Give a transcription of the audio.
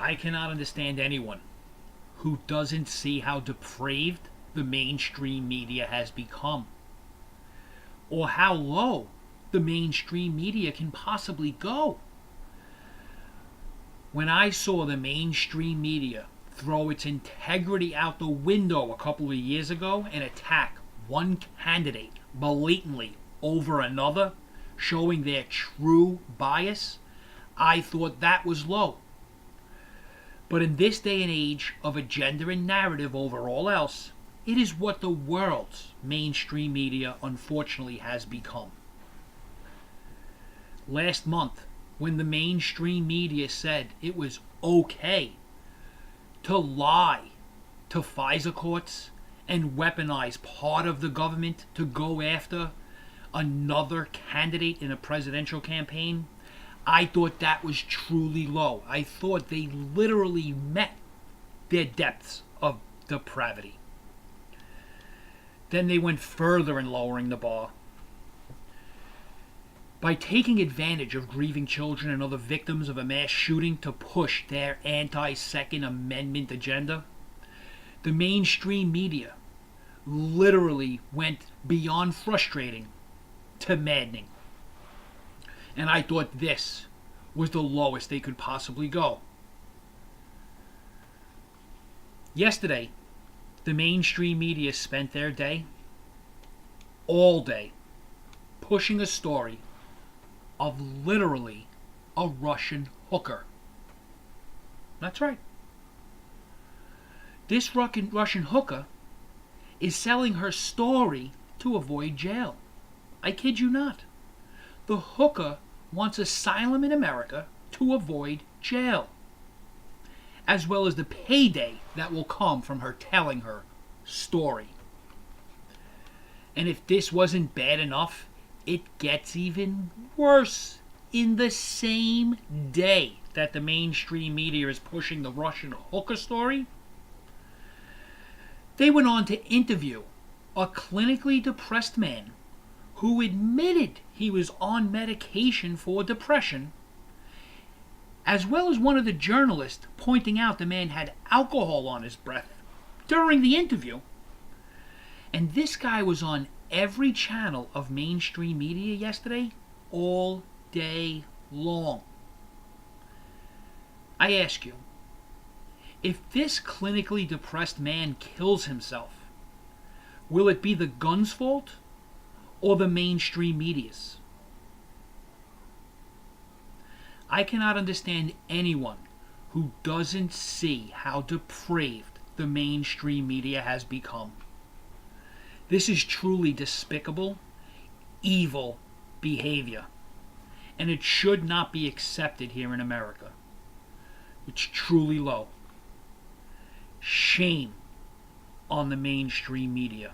I cannot understand anyone who doesn't see how depraved the mainstream media has become, or how low the mainstream media can possibly go. When I saw the mainstream media throw its integrity out the window a couple of years ago and attack one candidate blatantly over another, showing their true bias, I thought that was low. But in this day and age of agenda and narrative over all else, it is what the world's mainstream media unfortunately has become. Last month, when the mainstream media said it was okay to lie to FISA courts and weaponize part of the government to go after another candidate in a presidential campaign, I thought that was truly low. I thought they literally met their depths of depravity. Then they went further in lowering the bar. By taking advantage of grieving children and other victims of a mass shooting to push their anti-Second Amendment agenda, the mainstream media literally went beyond frustrating to maddening. And I thought this was the lowest they could possibly go. Yesterday, the mainstream media spent their day, all day, pushing a story of literally a Russian hooker. That's right. This Russian hooker is selling her story to avoid jail. I kid you not. The hooker wants asylum in America to avoid jail, as well as the payday that will come from her telling her story. And if this wasn't bad enough, it gets even worse. In the same day that the mainstream media is pushing the Russian hooker story, they went on to interview a clinically depressed man who admitted he was on medication for depression, as well as one of the journalists pointing out the man had alcohol on his breath during the interview. And this guy was on every channel of mainstream media yesterday, all day long. I ask you, if this clinically depressed man kills himself, will it be the gun's fault or the mainstream media's? I cannot understand anyone who doesn't see how depraved the mainstream media has become. This is truly despicable, evil behavior, and it should not be accepted here in America. It's truly low. Shame on the mainstream media.